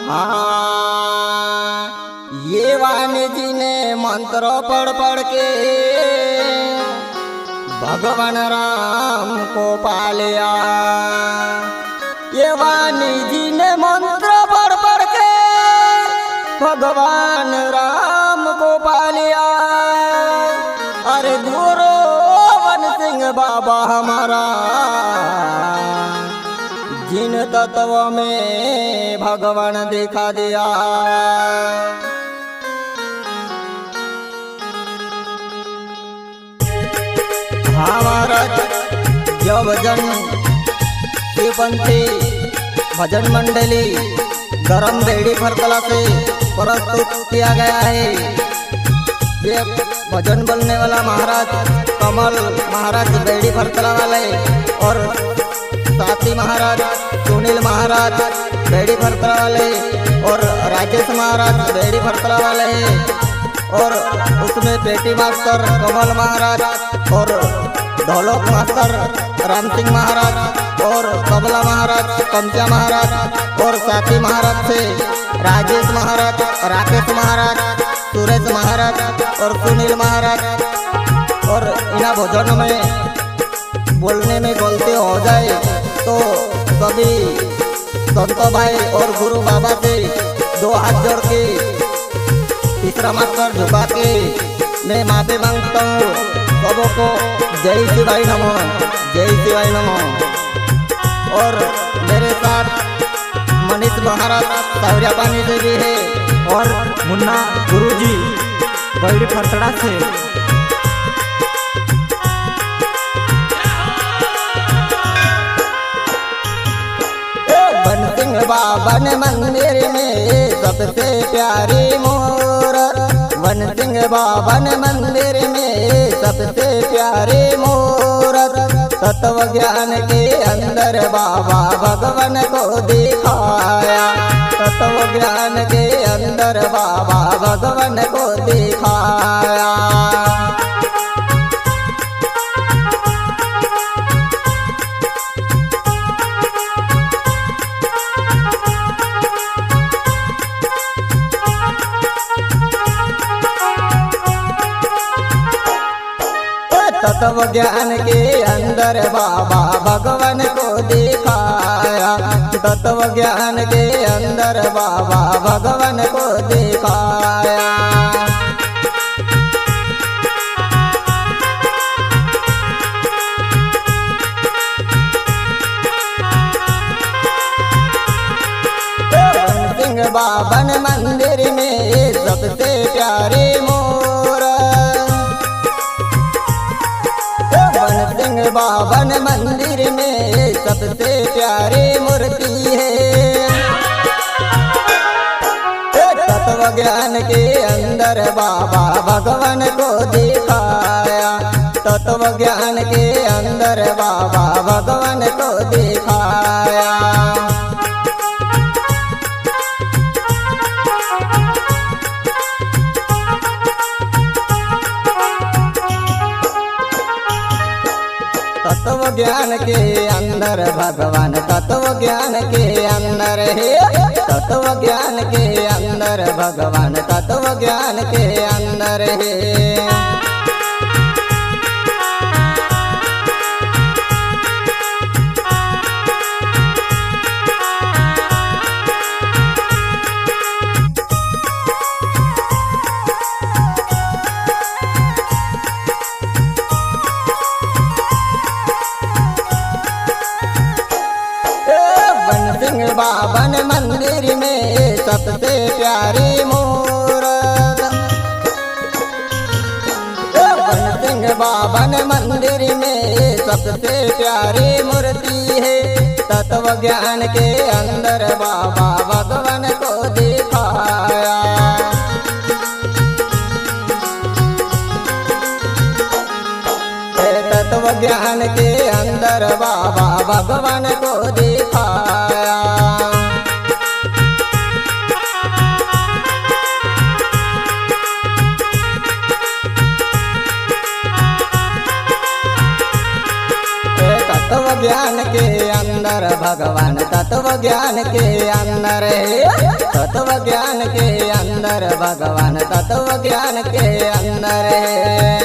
हाँ, ये वाणी जी ने मंत्र पढ़ पढ़ के भगवान राम को पालिया। ये वाणी जी ने मंत्र पढ़ पढ़ के भगवान राम को पालिया। अरे गुरु वन सिंह बाबा हमारा जिन तत्व में भगवान दिखा दिया। हमारा जब जन्म शिवपंथी भजन मंडली गरम बेड़ी फरकला से प्रस्तुत किया गया है। ये भजन बोलने वाला महाराज कमल महाराज बेड़ी फरकला वाले और साथी महाराज सुनील महाराज बेड़ी फरकला वाले और राजेश महाराज बेड़ी फरकला वाले हैं। और उसमें पेटी मास्टर कमल महाराज और ढोलक मास्टर राम सिंह महाराज और तबला महाराज कमचा महाराज और साथी महाराज से राजेश महाराज, राकेश महाराज, सुरेश महाराज और सुनील महाराज। और इन भोजन में बोलने में गलती हो जाए तो सभी संतो भाई और गुरु बाबा से दो हाथ जोड़ के तीसरा मास्टर झुका के मैं माफी मांगता हूँ सबों को। जय शिवाय नमः, जय शिवाय नमः। और मेरे साथ मनीष महाराज सावरिया पानी से भी है और मुन्ना गुरुजी बड़ी फरतड़ा से। वन सिंह बाबा ने मंदिर में सबसे प्यारी मूरत। वन सिंह बाबा ने मंदिर में सबसे प्यारी मूरत। तत्व ज्ञान के अंदर बाबा भगवान को दिखाया। तत्व ज्ञान के अंदर बाबा भगवान को दिखाया। तत्व ज्ञान के अंदर बाबा भगवान को दिखाया। तत्व ज्ञान के अंदर बाबा भगवान को दिखाया। वन सिंह बाबा ने मंदिर में सबसे प्यारी सिंह बाबा ने मंदिर में सबसे प्यारी मूर्ति है। तत्व ज्ञान के अंदर बाबा भगवान को दिखाया। तत्व ज्ञान के अंदर बाबा भगवान को दिखाया। तत्व ज्ञान के अंदर भगवान तत्व ज्ञान के अंदर है। तत्व ज्ञान के अंदर भगवान तत्व ज्ञान के अंदर है। सिंह बाबा ने मंदिर में सबसे प्यारी मूरत। वन सिंह बाबा ने मंदिर में सबसे प्यारी मूर्ति है। तत्व ज्ञान के अंदर बाबा भगवान को दिखाया। तत्व ज्ञान के अंदर बाबा भगवान को दिखाया। तत्व ज्ञान के के अंदर भगवान तत्व ज्ञान के अंदर है, तत्व ज्ञान के अंदर भगवान तत्व ज्ञान के अंदर है।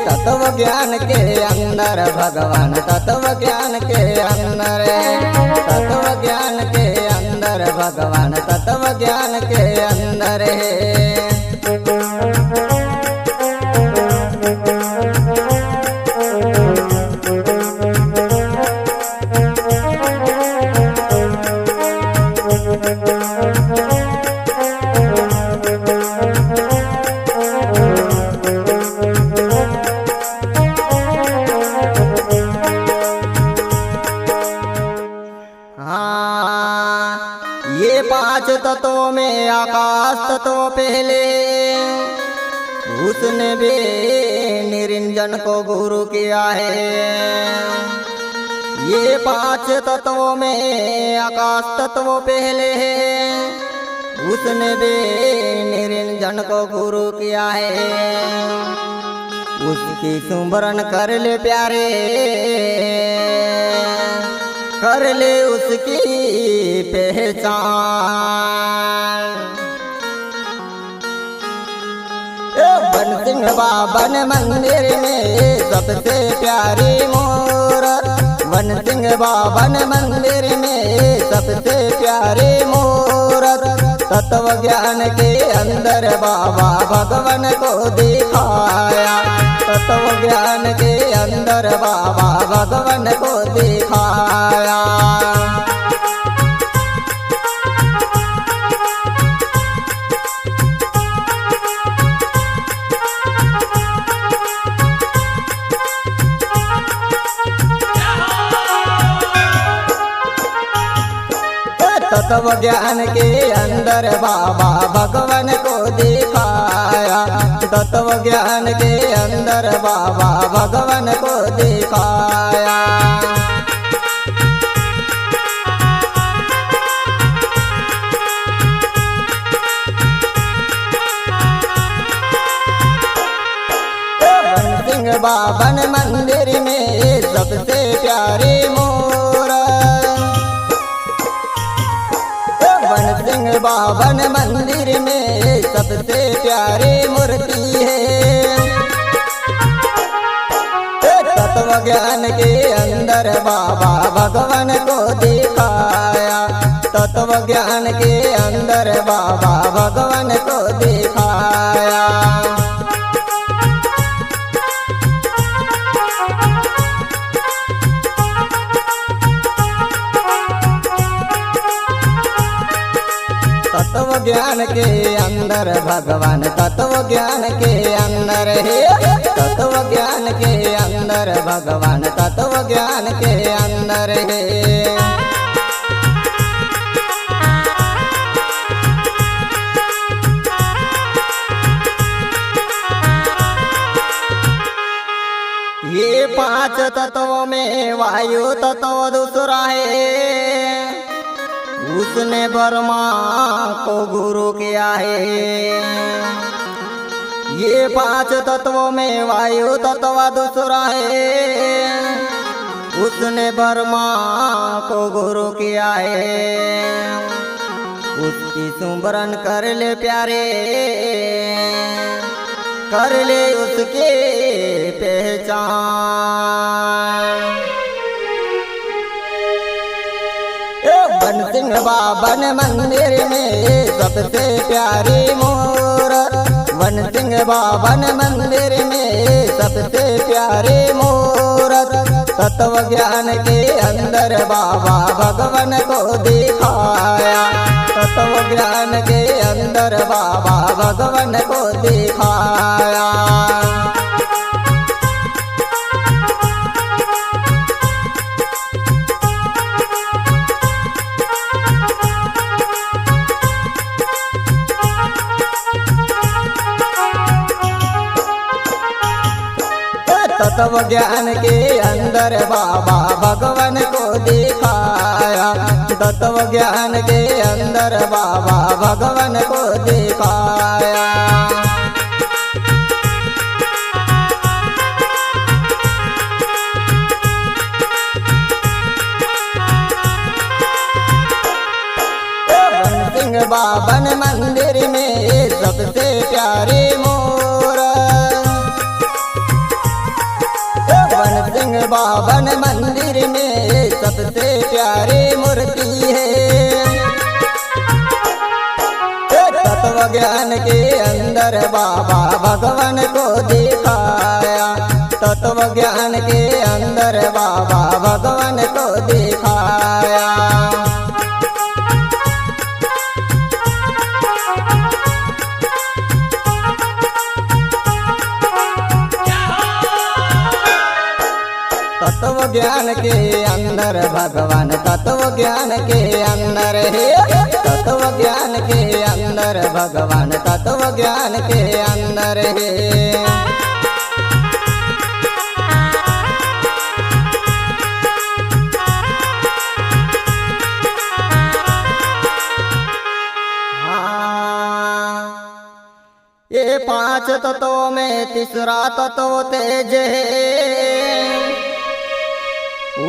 तत्व ज्ञान के अंदर भगवान तत्व ज्ञान के अंदर है, तत्व ज्ञान के अंदर भगवान तत्व ज्ञान के अंदर है। ये पांच तत्वों में आकाश तत्व पहले, उसने भी निरंजन को गुरु किया है। ये पांच तत्वों में आकाश तत्व पहले है, उसने भी निरंजन को गुरु किया है। उसकी सुमरन कर ले प्यारे, कर ले उसकी पहचान। बन सिंह बाबन मंदिर में सबसे प्यारी मूरत, बन सिंह बाबन मंदिर में सबसे प्यारी मूरत। तत्व ज्ञान के अंदर बाबा भगवान को दिखाया, तत्व ज्ञान के अंदर बाबा भगवान को दिखाया। तत्व ज्ञान के अंदर बाबा भगवान को दिखाया, तत्व ज्ञान के अंदर बाबा भगवान को दिखाया। बन सिंह बाबन मंदिर में सबसे प्यारी मूरत, बन सिंह बाबन मंदिर में सबसे प्यारी मूर्ति है। तत्व ज्ञान के अंदर बाबा भगवान को दिखाया, तत्व ज्ञान के अंदर बाबा भगवान को दिखाया। तत्व ज्ञान के अंदर भगवान तत्व ज्ञान के अंदर है, तत्व ज्ञान के अंदर भगवान तत्व ज्ञान के अंदर है। ये पांच तत्वों में वायु तत्व दूसरा है, उसने ब्रह्मा को गुरु किया है। ये पांच तत्वों में वायु तत्व दूसरा है, उसने ब्रह्मा को गुरु किया है। उसकी सुमरन कर ले प्यारे, कर ले उसकी पहचान। बन सिंह बाबन मंदिर में सबसे प्यारी मूरत, बन सिंह बाबन मंदिर में सबसे प्यारी मूरत। तत्व ज्ञान के अंदर बाबा भगवान को दिखाया, तत्व ज्ञान के अंदर बाबा भगवान को दिखाया। तत्व ज्ञान के अंदर बाबा भगवान को दिखाया, तत्व ज्ञान के अंदर बाबा भगवान को दिखाया। सिंह बाबन मंदिर में सबसे प्यारे मोर, वन सिंह बाबन मंदिर में सबसे प्यारी मूर्ति है। तत्व ज्ञान के अंदर बाबा भगवान को दिखाया। तत्व ज्ञान के अंदर बाबा भगवान को दिखाया। तत्व ज्ञान के अंदर भगवान तत्व ज्ञान के अंदर है। तत्व ज्ञान के अंदर भगवान तत्व ज्ञान के अंदर है। ये पांच तत्वों में तीसरा तत्व तेज है।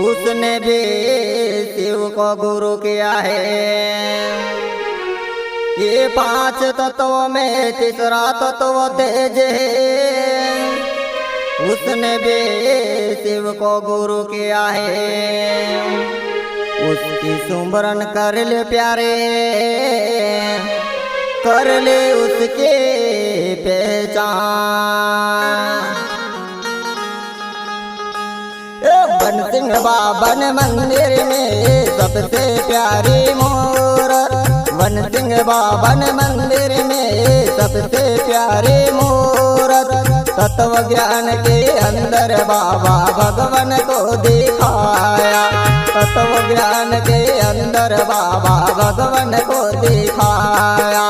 उसने भी शिव को गुरु किया है। ये पांच तत्वों में तीसरा तत्व तेज है। उसने भी शिव को गुरु किया है। उसकी सुमरन कर ले प्यारे, कर ले उसके पहचान। वन सिंह बाबन मंदिर में सबसे प्यारी मोर, वन सिंह बाबन मंदिर में सबसे प्यारी मोर। तत्व ज्ञान के अंदर बाबा भगवान को दिखाया। तत्व ज्ञान के अंदर बाबा भगवान को दिखाया।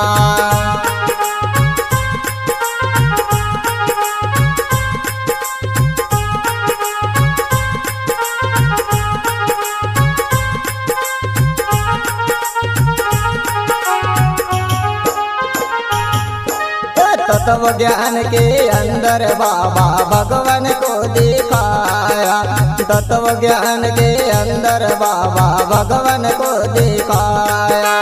तत्व ज्ञान के अंदर बाबा भगवान को दिखाया। तत्व ज्ञान के अंदर बाबा भगवान को दिखाया।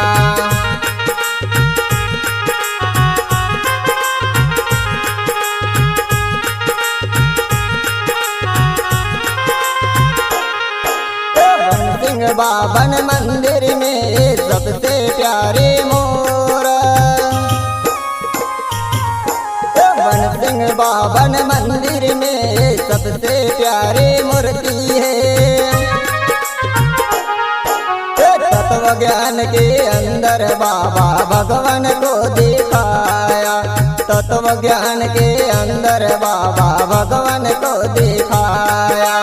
वन सिंह बाबन मंदिर में सबसे प्यारे मोर, वन सिंह बाबन मंदिर में सबसे प्यारी मूर्ति है। तत्व ज्ञान के अंदर बाबा भगवान को दिखाया। तत्व ज्ञान के अंदर बाबा भगवान को दिखाया।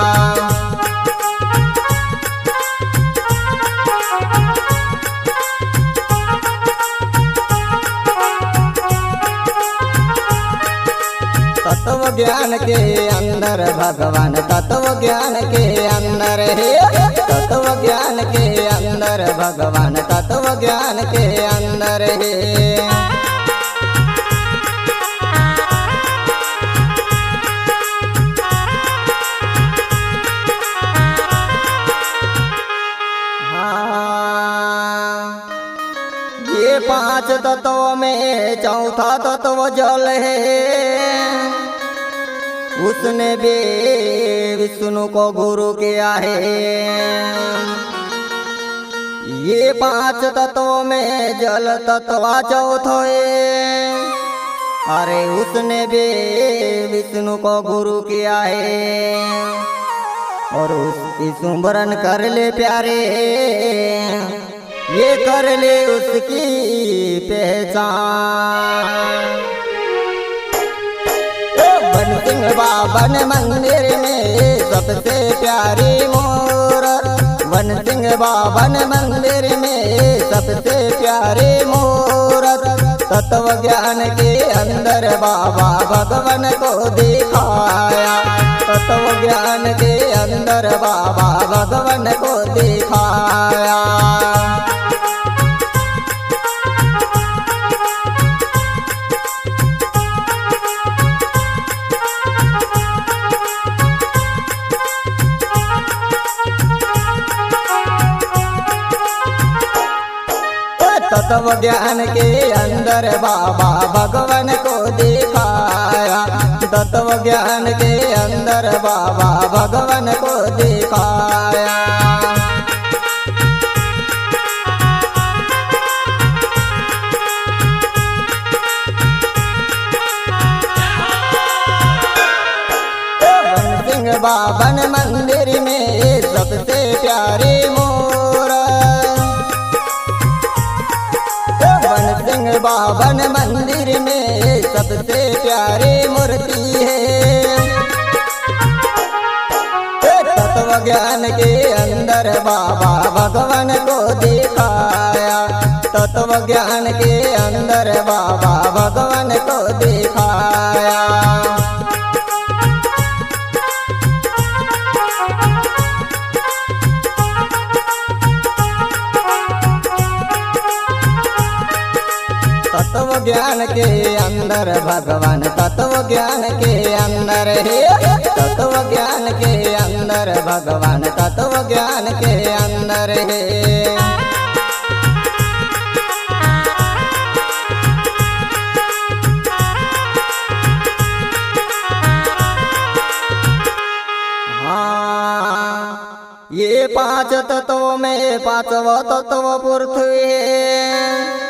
तत्व ज्ञान के अंदर भगवान तत्व ज्ञान के अंदर है। तत्व ज्ञान के अंदर भगवान तत्व ज्ञान के अंदर है। ये पांच तत्वों में चौथा तत्व जल है। उसने भी विष्णु को गुरु किया है। ये पांच तत्वों में जल तत्व चौथा है। अरे उसने भी विष्णु को गुरु किया है। और उसकी सुमरन कर ले प्यारे, ये कर ले उसकी पहचान। वन सिंह बाबन मंदिर में सबसे प्यारी मोर, वन सिंह बाबन मंदिर में सबसे प्यारी मोर। तत्व ज्ञान के अंदर बाबा भगवान को दिखाया। तत्व ज्ञान के अंदर बाबा भगवान को दिखाया। तत्व ज्ञान के अंदर बाबा भगवान को दिखाया। तत्व ज्ञान के अंदर बाबा भगवान को दिखाया। बन सिंह बाबन मंदिर में सबसे प्यारे सिंह बाबन मंदिर में सबसे प्यारी मूर्ति है। तत्व ज्ञान के अंदर बाबा भगवान को दिखाया। तत्व ज्ञान के अंदर बाबा भगवान को दिखाया। तत्व ज्ञान के अंदर भगवान तत्व ज्ञान के अंदर है। तत्व ज्ञान के अंदर भगवान तत्व ज्ञान के अंदर है। हाँ, ये पांच तत्वों में पांचवा तत्व पृथ्वी है।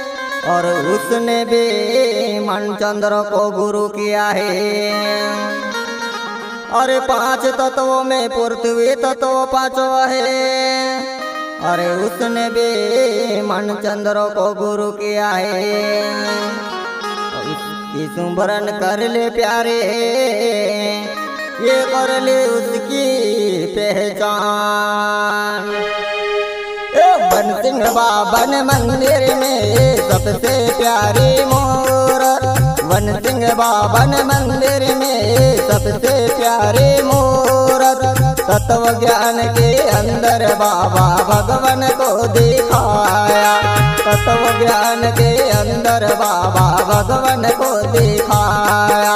और उसने भी मनचंद्र को गुरु किया है। और पांच तत्वों में पृथ्वी तत्व पांचवा है। और उसने भी मनचंद्र को गुरु किया है। उसकी सुमरन कर ले प्यारे, ये कर ले उसकी पहचान। बन सिंह बाबन मंदिर में सबसे प्यारी मूरत। बन सिंह बाबन मंदिर में सबसे प्यारी मूरत। तत्व ज्ञान के अंदर बाबा भगवान को दिखाया। तत्व ज्ञान के अंदर बाबा भगवान को दिखाया।